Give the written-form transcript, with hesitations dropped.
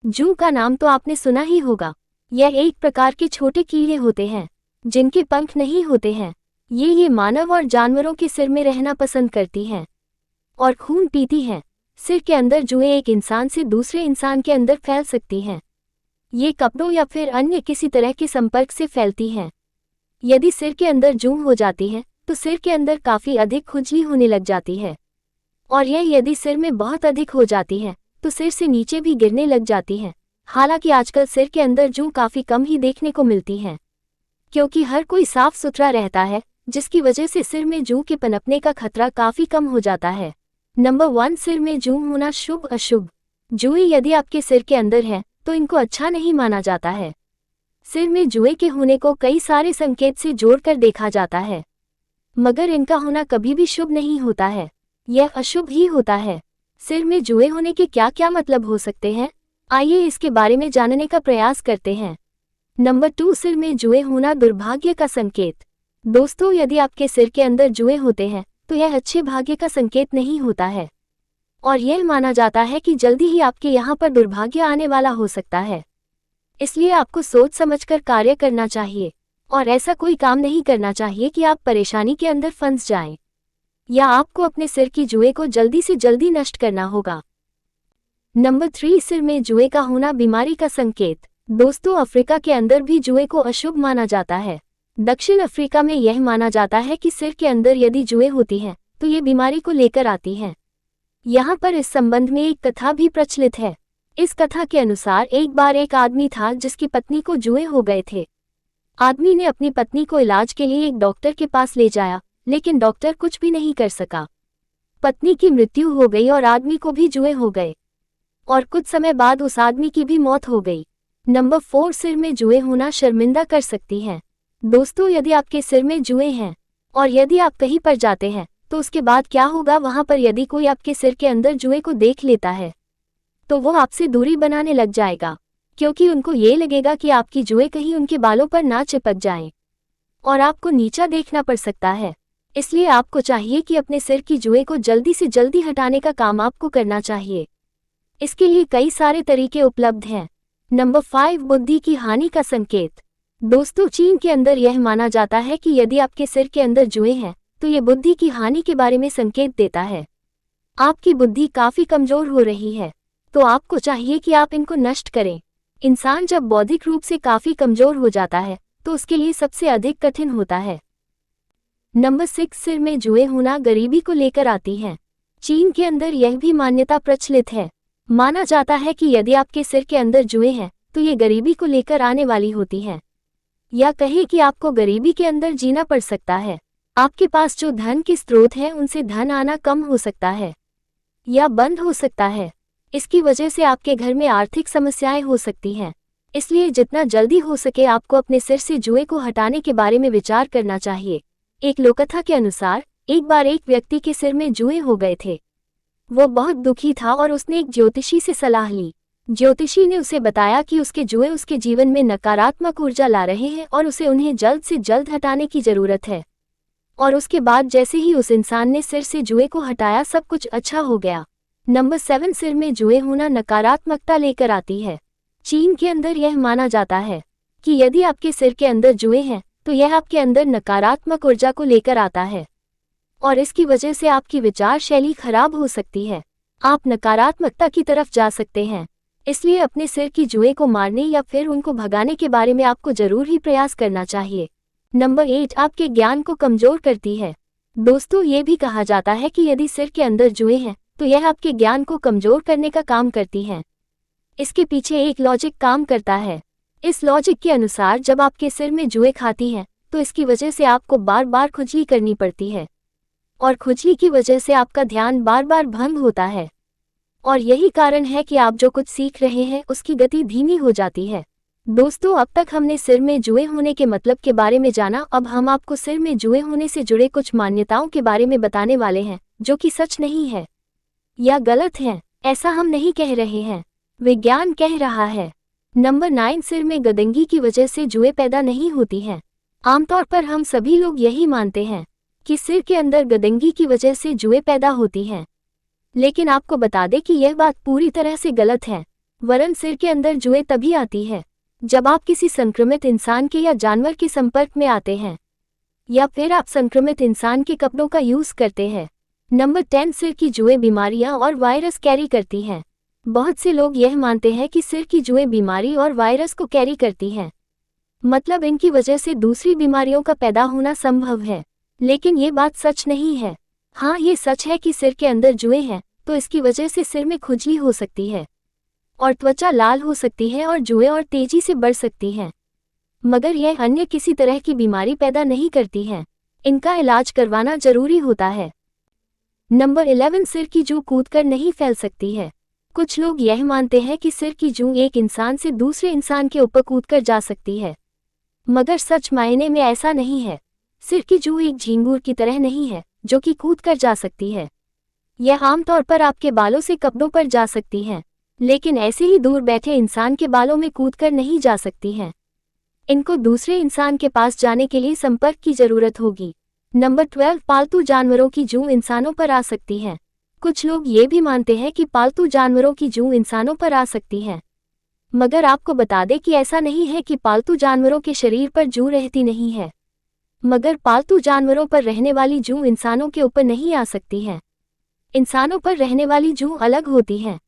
जू का नाम तो आपने सुना ही होगा। यह एक प्रकार के छोटे कीड़े होते हैं जिनके पंख नहीं होते हैं। ये मानव और जानवरों के सिर में रहना पसंद करती हैं और खून पीती हैं। सिर के अंदर जुएं एक इंसान से दूसरे इंसान के अंदर फैल सकती हैं। ये कपड़ों या फिर अन्य किसी तरह के संपर्क से फैलती हैं। यदि सिर के अंदर जूं हो जाती है तो सिर के अंदर काफ़ी अधिक खुजली होने लग जाती है, और यह यदि सिर में बहुत अधिक हो जाती है तो सिर से नीचे भी गिरने लग जाती है। हालांकि आजकल सिर के अंदर जूं काफ़ी कम ही देखने को मिलती हैं, क्योंकि हर कोई साफ सुथरा रहता है, जिसकी वजह से सिर में जूं के पनपने का खतरा काफ़ी कम हो जाता है। नंबर 1, सिर में जूं होना शुभ अशुभ। जुएं यदि आपके सिर के अंदर है तो इनको अच्छा नहीं माना जाता है। सिर में जुएं के होने को कई सारे संकेत से जोड़कर देखा जाता है, मगर इनका होना कभी भी शुभ नहीं होता है, यह अशुभ ही होता है। सिर में जुएं होने के क्या क्या मतलब हो सकते हैं, आइए इसके बारे में जानने का प्रयास करते हैं। नंबर 2, सिर में जुएं होना दुर्भाग्य का संकेत। दोस्तों, यदि आपके सिर के अंदर जुएं होते हैं तो यह अच्छे भाग्य का संकेत नहीं होता है, और यह माना जाता है कि जल्दी ही आपके यहाँ पर दुर्भाग्य आने वाला हो सकता है। इसलिए आपको सोच समझकर कार्य करना चाहिए और ऐसा कोई काम नहीं करना चाहिए कि आप परेशानी के अंदर फंस जाएं, या आपको अपने सिर की जुएं को जल्दी से जल्दी नष्ट करना होगा। नंबर 3, सिर में जुएं का होना बीमारी का संकेत। दोस्तों, अफ्रीका के अंदर भी जुएं को अशुभ माना जाता है। दक्षिण अफ्रीका में यह माना जाता है कि सिर के अंदर यदि जुएं होती हैं तो ये बीमारी को लेकर आती हैं। यहाँ पर इस संबंध में एक कथा भी प्रचलित है। इस कथा के अनुसार एक बार एक आदमी था जिसकी पत्नी को जुएं हो गए थे। आदमी ने अपनी पत्नी को इलाज के लिए एक डॉक्टर के पास ले जाया, लेकिन डॉक्टर कुछ भी नहीं कर सका। पत्नी की मृत्यु हो गई और आदमी को भी जुएं हो गए, और कुछ समय बाद उस आदमी की भी मौत हो गई। नंबर 4, सिर में जुएं होना शर्मिंदा कर सकती हैं। दोस्तों, यदि आपके सिर में जुएं हैं और यदि आप कहीं पर जाते हैं तो उसके बाद क्या होगा, वहां पर यदि कोई आपके सिर के अंदर जुएं को देख लेता है तो वो आपसे दूरी बनाने लग जाएगा, क्योंकि उनको ये लगेगा कि आपकी जुएं कहीं उनके बालों पर ना चिपक जाएं और आपको नीचा देखना पड़ सकता है। इसलिए आपको चाहिए कि अपने सिर की जुएं को जल्दी से जल्दी हटाने का काम आपको करना चाहिए। इसके लिए कई सारे तरीके उपलब्ध हैं। नंबर 5, बुद्धि की हानि का संकेत। दोस्तों, चीन के अंदर यह माना जाता है कि यदि आपके सिर के अंदर जुएं हैं तो ये बुद्धि की हानि के बारे में संकेत देता है। आपकी बुद्धि काफी कमजोर हो रही है, तो आपको चाहिए कि आप इनको नष्ट करें। इंसान जब बौद्धिक रूप से काफी कमजोर हो जाता है तो उसके लिए सबसे अधिक कठिन होता है। नंबर 6, सिर में जुएं होना गरीबी को लेकर आती हैं। चीन के अंदर यह भी मान्यता प्रचलित है। माना जाता है कि यदि आपके सिर के अंदर जुएं हैं तो ये गरीबी को लेकर आने वाली होती हैं, या कहें कि आपको गरीबी के अंदर जीना पड़ सकता है। आपके पास जो धन के स्रोत हैं उनसे धन आना कम हो सकता है या बंद हो सकता है। इसकी वजह से आपके घर में आर्थिक समस्याएं हो सकती हैं। इसलिए जितना जल्दी हो सके आपको अपने सिर से जुएं को हटाने के बारे में विचार करना चाहिए। एक लोककथा के अनुसार एक बार एक व्यक्ति के सिर में जुएं हो गए थे। वो बहुत दुखी था और उसने एक ज्योतिषी से सलाह ली। ज्योतिषी ने उसे बताया कि उसके जुएं उसके जीवन में नकारात्मक ऊर्जा ला रहे हैं और उसे उन्हें जल्द से जल्द हटाने की जरूरत है। और उसके बाद जैसे ही उस इंसान ने सिर से जुएं को हटाया, सब कुछ अच्छा हो गया। नंबर 7, सिर में जुएं होना नकारात्मकता लेकर आती है। चीन के अंदर यह माना जाता है कि यदि आपके सिर के अंदर जुएं हैं तो यह आपके अंदर नकारात्मक ऊर्जा को लेकर आता है, और इसकी वजह से आपकी विचार शैली खराब हो सकती है। आप नकारात्मकता की तरफ जा सकते हैं। इसलिए अपने सिर की जुएं को मारने या फिर उनको भगाने के बारे में आपको जरूर ही प्रयास करना चाहिए। नंबर 8, आपके ज्ञान को कमजोर करती है। दोस्तों, ये भी कहा जाता है कि यदि सिर के अंदर जुएं हैं तो यह आपके ज्ञान को कमजोर करने का काम करती हैं। इसके पीछे एक लॉजिक काम करता है। इस लॉजिक के अनुसार जब आपके सिर में जुएं खाती हैं तो इसकी वजह से आपको बार बार खुजली करनी पड़ती है, और खुजली की वजह से आपका ध्यान बार बार भंग होता है, और यही कारण है कि आप जो कुछ सीख रहे हैं उसकी गति धीमी हो जाती है। दोस्तों, अब तक हमने सिर में जुएं होने के मतलब के बारे में जाना। अब हम आपको सिर में जुएं होने से जुड़े कुछ मान्यताओं के बारे में बताने वाले हैं जो कि सच नहीं है या गलत हैं। ऐसा हम नहीं कह रहे हैं, विज्ञान कह रहा है। नंबर 9, सिर में गदंगी की वजह से जुएं पैदा नहीं होती हैं। आमतौर पर हम सभी लोग यही मानते हैं कि सिर के अंदर गदंगी की वजह से जुएं पैदा होती हैं, लेकिन आपको बता दें कि यह बात पूरी तरह से गलत है। वरन सिर के अंदर जुएं तभी आती है जब आप किसी संक्रमित इंसान के या जानवर के संपर्क में आते हैं, या फिर आप संक्रमित इंसान के कपड़ों का यूज करते हैं। नंबर 10, सिर की जुएं बीमारियां और वायरस कैरी करती हैं। बहुत से लोग यह मानते हैं कि सिर की जुएं बीमारी और वायरस को कैरी करती हैं, मतलब इनकी वजह से दूसरी बीमारियों का पैदा होना संभव है। लेकिन ये बात सच नहीं है। हाँ, ये सच है कि सिर के अंदर जुएं हैं तो इसकी वजह से सिर में खुजली हो सकती है और त्वचा लाल हो सकती है और जुएं और तेजी से बढ़ सकती हैं, मगर यह अन्य किसी तरह की बीमारी पैदा नहीं करती हैं। इनका इलाज करवाना जरूरी होता है। नंबर 11, सिर की जूं कूदकर नहीं फैल सकती है। कुछ लोग यह मानते हैं कि सिर की जूं एक इंसान से दूसरे इंसान के ऊपर कूदकर जा सकती है, मगर सच मायने में ऐसा नहीं है। सिर की जूं एक झींगुर की तरह नहीं है जो कि कूदकर जा सकती है। यह आमतौर पर आपके बालों से कपड़ों पर जा सकती हैं, लेकिन ऐसे ही दूर बैठे इंसान के बालों में कूदकर नहीं जा सकती हैं। इनको दूसरे इंसान के पास जाने के लिए संपर्क की जरूरत होगी। नंबर 12, पालतू जानवरों की जूं इंसानों पर आ सकती हैं। कुछ लोग ये भी मानते हैं कि पालतू जानवरों की जूं इंसानों पर आ सकती हैं, मगर आपको बता दें कि ऐसा नहीं है कि पालतू जानवरों के शरीर पर जूं रहती नहीं है, मगर पालतू जानवरों पर रहने वाली जूं इंसानों के ऊपर नहीं आ सकती हैं। इंसानों पर रहने वाली जूं अलग होती हैं।